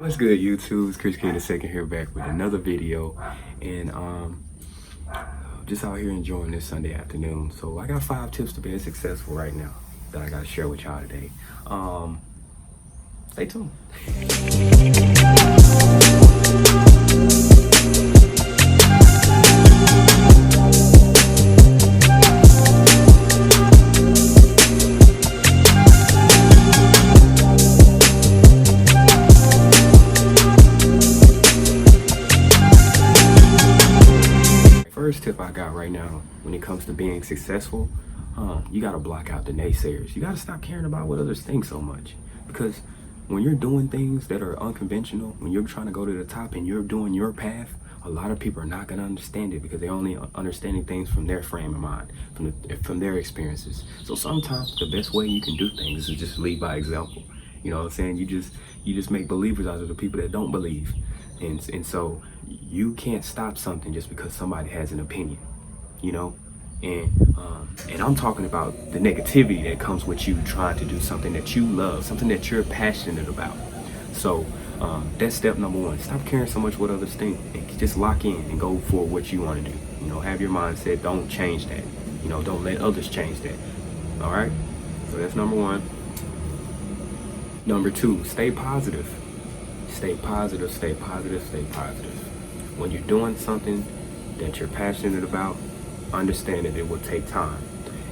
What's good, YouTube? It's Chris King II here, back with another video, and just out here enjoying this Sunday afternoon. So I got 5 tips to being successful right now that I got to share with y'all today. Stay tuned. First tip I got right now when it comes to being successful, you got to block out the naysayers. You got to stop caring about what others think so much, because when you're doing things that are unconventional, when you're trying to go to the top and you're doing your path, a lot of people are not going to understand it because they're only understanding things from their frame of mind, from their experiences. So sometimes the best way you can do things is just lead by example. You know what I'm saying? You just make believers out of the people that don't believe. And so you can't stop something just because somebody has an opinion, you know? And I'm talking about the negativity that comes with you trying to do something that you love, something that you're passionate about. So that's step number 1. Stop caring so much what others think and just lock in and go for what you want to do. You know, have your mindset, don't change that. You know, don't let others change that. All right? So that's number 1. Number 2, stay positive. Stay positive, stay positive, stay positive. When you're doing something that you're passionate about, understand that it will take time.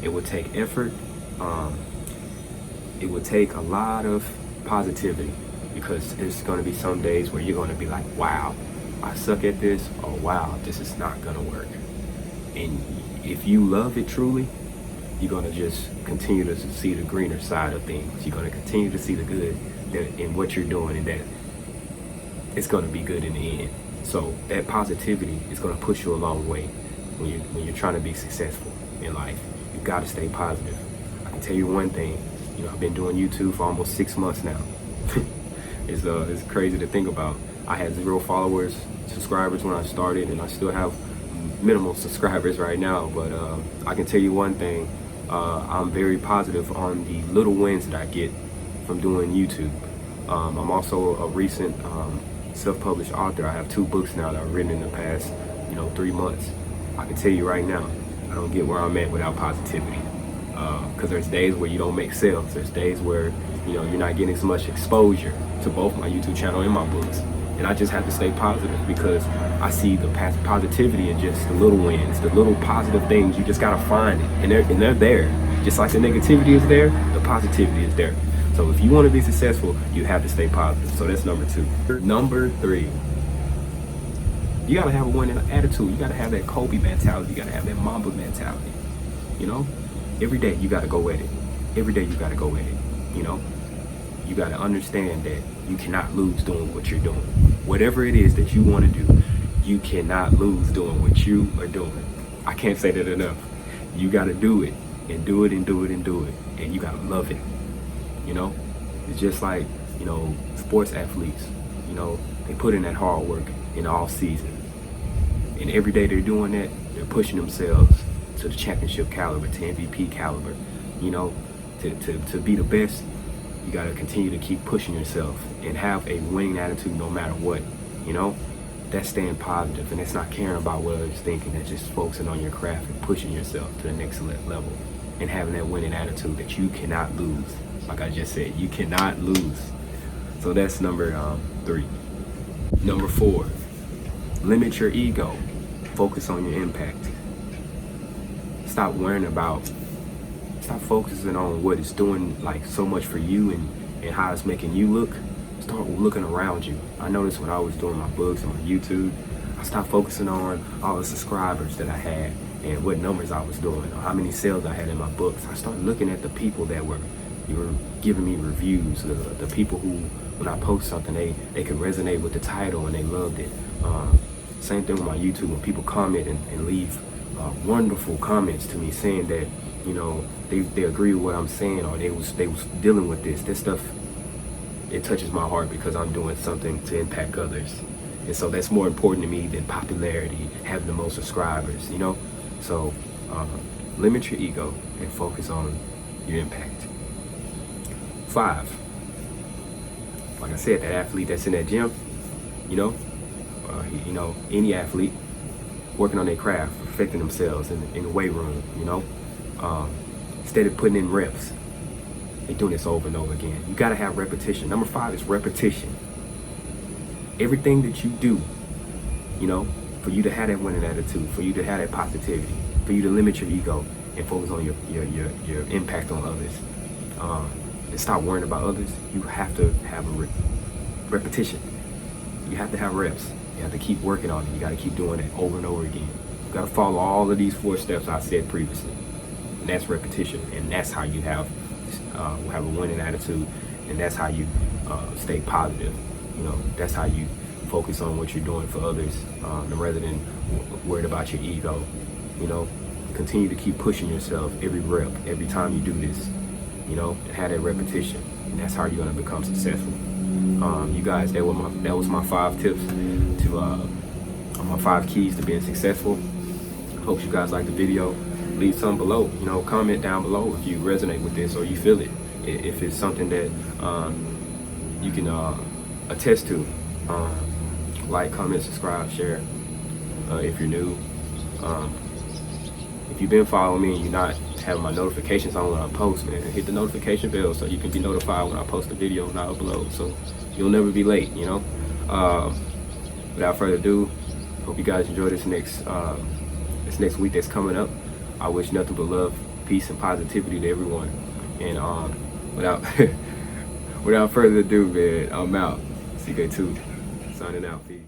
It will take effort. It will take a lot of positivity, because there's going to be some days where you're going to be like, wow, I suck at this, or wow, this is not going to work. And if you love it truly, you're going to just continue to see the greener side of things. You're going to continue to see the good in what you're doing, and that it's going to be good in the end. So that positivity is going to push you a long way when you're trying to be successful in life. You've got to stay positive. I can tell you one thing. You know, I've been doing YouTube for almost 6 months now. It's crazy to think about. I had 0 followers, subscribers when I started, and I still have minimal subscribers right now. But I can tell you one thing. I'm very positive on the little wins that I get from doing YouTube. I'm also a recent self-published author. I have 2 books now that I've written in the past, 3 months. I can tell you right now, I don't get where I'm at without positivity. Because there's days where you don't make sales. There's days where, you're not getting as much exposure to both my YouTube channel and my books. And I just have to stay positive, because I see the positivity in just the little wins, the little positive things. You just gotta find it, and they're there. Just like the negativity is there, the positivity is there. So if you want to be successful, you have to stay positive. So that's number 2. Number 3, you gotta have a winning attitude. You gotta have that Kobe mentality. You gotta have that Mamba mentality. Every day you gotta go at it. Every day you gotta go at it. You gotta understand that you cannot lose doing what you're doing. Whatever it is that you want to do, you cannot lose doing what you are doing. I can't say that enough. You gotta do it, and do it, and do it, and do it. And you gotta love it. It's just like, sports athletes, they put in that hard work in the off season. And every day they're doing that, they're pushing themselves to the championship caliber, to MVP caliber. To be the best, you got to continue to keep pushing yourself and have a winning attitude no matter what. That's staying positive, and it's not caring about what others thinking. That's just focusing on your craft and pushing yourself to the next level, and having that winning attitude that you cannot lose. Like I just said, you cannot lose. So that's number 3. Number 4, limit your ego. Focus on your impact. Stop focusing on what it's doing like so much for you and how it's making you look. Start looking around you. I noticed when I was doing my books and my YouTube, I stopped focusing on all the subscribers that I had and what numbers I was doing or how many sales I had in my books. I started looking at the people that were giving me reviews, the people who, when I post something, they could resonate with the title and they loved it. Same thing with my YouTube, when people comment and leave wonderful comments to me saying that, they agree with what I'm saying, or they was dealing with this stuff. It touches my heart because I'm doing something to impact others. And so that's more important to me than popularity, having the most subscribers, So limit your ego and focus on your impact. 5, like I said, that athlete that's in that gym, you know, any athlete working on their craft, perfecting themselves in the weight room, instead of putting in reps, they're doing this over and over again. You got to have repetition. Number 5 is repetition. Everything that you do, for you to have that winning attitude, for you to have that positivity, for you to limit your ego and focus on your impact on others, and stop worrying about others, you have to have a repetition. You have to have reps. You have to keep working on it. You got to keep doing it over and over again. You got to follow all of these 4 steps I said previously, and that's repetition. And that's how you have a winning attitude, and that's how you stay positive. That's how you focus on what you're doing for others, rather than worried about your ego. Continue to keep pushing yourself every rep, every time you do this. And have that repetition, and that's how you're gonna become successful. You guys, that was my 5 tips to my 5 keys to being successful. Hope you guys liked the video. Leave some below. Comment down below if you resonate with this or you feel it. If it's something that you can attest to. Like, comment, subscribe, share. If you're new, if you've been following me and you're not having my notifications on when I post, man, hit the notification bell so you can be notified when I post a video and I upload, so you'll never be late. Without further ado, hope you guys enjoy this next week that's coming up. I wish nothing but love, peace, and positivity to everyone. And without further ado, man, I'm out. CK2 signing out. Peace.